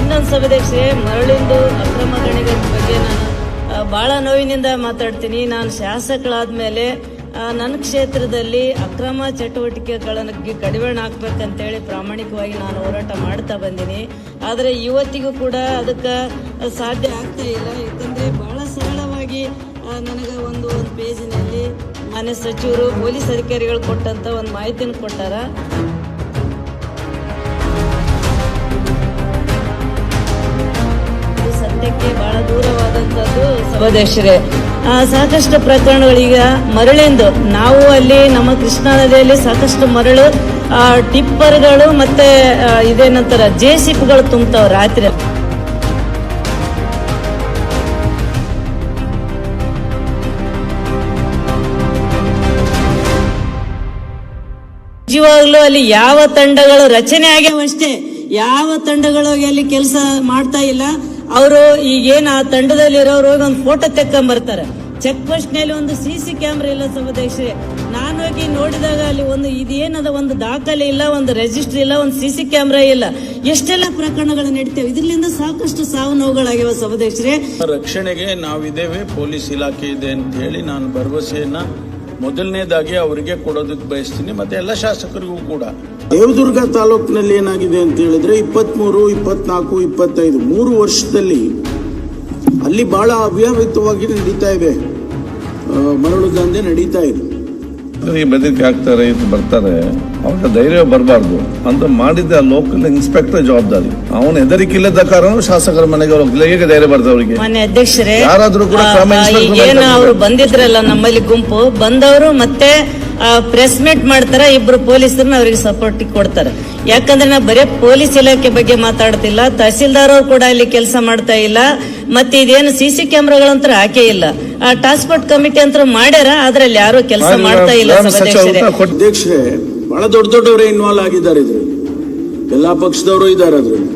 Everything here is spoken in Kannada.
ಇನ್ನೊಂದು ಸಭಾಧ್ಯಕ್ಷರೇ, ಮರಳಿಂದು ಅಕ್ರಮ ಗಣಿಗಳ ಬಗ್ಗೆ ನಾನು ಬಹಳ ನೋವಿನಿಂದ ಮಾತಾಡ್ತೀನಿ. ನಾನು ಶಾಸಕಳಾದ್ಮೇಲೆ ನನ್ನ ಕ್ಷೇತ್ರದಲ್ಲಿ ಅಕ್ರಮ ಚಟುವಟಿಕೆಗಳಿಗೆ ಕಡಿವಾಣ ಹಾಕ್ಬೇಕಂತೇಳಿ ಪ್ರಾಮಾಣಿಕವಾಗಿ ನಾನು ಹೋರಾಟ ಮಾಡ್ತಾ ಬಂದೀನಿ. ಆದರೆ ಇವತ್ತಿಗೂ ಕೂಡ ಅದಕ್ಕೆ ಸಾಧ್ಯ ಆಗ್ತಾ ಇಲ್ಲ. ಯಾಕಂದರೆ ಬಹಳ ಸರಳವಾಗಿ ನನಗೆ ಒಂದು ಪೇಜಿನಲ್ಲಿ ಮಾನ್ಯ ಸಚಿವರು ಪೊಲೀಸ್ ಅಧಿಕಾರಿಗಳು ಕೊಟ್ಟಂತ ಒಂದು ಮಾಹಿತಿಯನ್ನು ಕೊಟ್ಟಾರ. ಸತ್ಯಕ್ಕೆ ಬಹಳ ದೂರವಾದಂತದ್ದು ಸಭಾಧ್ಯಕ್ಷರೇ. ಸಾಕಷ್ಟು ಪ್ರಕರಣಗಳೀಗ ಮರಳಿಂದು ನಾವು ಅಲ್ಲಿ ನಮ್ಮ ಕೃಷ್ಣಾ ನದಿಯಲ್ಲಿ ಸಾಕಷ್ಟು ಮರಳು ಟಿಪ್ಪರ್ಗಳು ಮತ್ತೆ ಇದೇನಂತಾರ ಜೆಸಿಪಿಗಳು ತುಂಬ್ತಾವ ರಾತ್ರಿ. ನಿಜವಾಗ್ಲೂ ಅಲ್ಲಿ ಯಾವ ತಂಡಗಳು ರಚನೆ ಆಗ್ಯಾವಷ್ಟೇ, ಯಾವ ತಂಡಗಳು ಅಲ್ಲಿ ಕೆಲಸ ಮಾಡ್ತಾ ಇಲ್ಲ. ಅವರು ಈಗೇನು ಆ ತಂಡದಲ್ಲಿರೋರು ಹೋಗಿ ಒಂದು ಫೋಟೋ ತೆಕ್ಕೊಂಬರ್ತಾರೆ. ಚೆಕ್ ಪೋಸ್ಟ್ ನಲ್ಲಿ ಒಂದು ಸಿಸಿ ಕ್ಯಾಮ್ರಾ ಇಲ್ಲ ಸಭಾಧ್ಯಕ್ಷರೇ. ನಾನು ಹೋಗಿ ನೋಡಿದಾಗ ಅಲ್ಲಿ ಒಂದು ಇದೇನದ ಒಂದು ದಾಖಲೆ ಇಲ್ಲ, ಒಂದು ರಿಜಿಸ್ಟರ್ ಇಲ್ಲ, ಒಂದು ಸಿಸಿ ಕ್ಯಾಮ್ರಾ ಇಲ್ಲ. ಎಷ್ಟೆಲ್ಲ ಪ್ರಕರಣಗಳು ನಡೀತೇವೆ. ಇದರಿಂದ ಸಾಕಷ್ಟು ಸಾವು ನೋವುಗಳಾಗಿವೆ ಸಭಾಧ್ಯಕ್ಷರೇ. ರಕ್ಷಣೆಗೆ ನಾವಿದ್ದೇವೆ, ಪೊಲೀಸ್ ಇಲಾಖೆ ಇದೆ ಅಂತ ಹೇಳಿ ನಾನು ಭರವಸೆಯನ್ನ ಮೊದಲನೇದಾಗಿ ಅವರಿಗೆ ಕೊಡೋದಕ್ಕೆ ಬಯಸ್ತೀನಿ, ಮತ್ತೆ ಎಲ್ಲ ಶಾಸಕರಿಗೂ ಕೂಡ. ದೇವದುರ್ಗ ತಾಲೂಕಿನಲ್ಲಿ ಏನಾಗಿದೆ ಅಂತ ಹೇಳಿದ್ರೆ 23, 24, 25 3 ವರ್ಷದಲ್ಲಿ ಅಲ್ಲಿ ಬಹಳ ಅವ್ಯಾವಹಿತವಾಗಿ ನಡೀತಾ ಇದೆ, ಮರಳು ದಂಧೆ ನಡೀತಾ ಇದೆ. ಬೆದರಿಕೆ ಹಾಕ್ತಾರೆ, ಇದು ಬರ್ತಾರೆ, ಅವ್ರ ಧೈರ್ಯ ಬರಬಾರ್ದು ಅಂತ ಮಾಡಿದ ಲೋಕಲ್ ಇನ್ಸ್ಪೆಕ್ಟರ್ ಜವಾಬ್ದಾರಿ. ಅವನು ಹೆದರಿಕೆ ಇಲ್ಲದ ಕಾರಣ ಶಾಸಕರ ಮನೆಗೆ ಹೋಗಿಲ್ಲ. ಹೇಗೆ ಧೈರ್ಯ ಬರ್ತದೆ ಅವರಿಗೆ? ಮಾನ್ಯ ಅಧ್ಯಕ್ಷರೇ, ಯಾರಾದ್ರೂ ಕೂಡ ಏನು ಅವರು ಬಂದಿದ್ರಲ್ಲ ನಮ್ಮಲ್ಲಿ ಗುಂಪು ಬಂದವರು ಮತ್ತೆ ಪ್ರೆಸ್ ಮೀಟ್ ಮಾಡ್ತಾರ, ಇಬ್ರು ಪೊಲೀಸರನ್ನ ಅವರಿಗೆ ಸಪೋರ್ಟ್ ಕೊಡ್ತಾರೆ. ಯಾಕಂದ್ರೆ ನಾವು ಬರೀ ಪೊಲೀಸ್ ಇಲಾಖೆ ಬಗ್ಗೆ ಮಾತಾಡ್ತಿಲ್ಲ, ತಹಸೀಲ್ದಾರ್ ಅವರು ಕೂಡ ಇಲ್ಲಿ ಕೆಲಸ ಮಾಡ್ತಾ ಇಲ್ಲ. ಮತ್ತೆ ಇದೇನು ಸಿಸಿ ಕ್ಯಾಮ್ರಾಗಳಂತ ಹಾಕೇ ಇಲ್ಲ. ಆ ಟಾಸ್ಕ್ ಫೋರ್ಸ್ ಕಮಿಟಿ ಅಂತ ಮಾಡ್ಯಾರ, ಅದ್ರಲ್ಲಿ ಯಾರು ಕೆಲಸ ಮಾಡ್ತಾ ಇಲ್ಲ. ಅಧ್ಯಕ್ಷರೇ, ಬಹಳ ದೊಡ್ಡವರೇ ಇನ್ವಾಲ್ವ್ ಆಗಿದ್ದಾರೆ ಇದ್ರಲ್ಲಿ, ಎಲ್ಲಾ ಪಕ್ಷದವರು ಇದ್ದಾರೆ ಅದ್ರಲ್ಲಿ.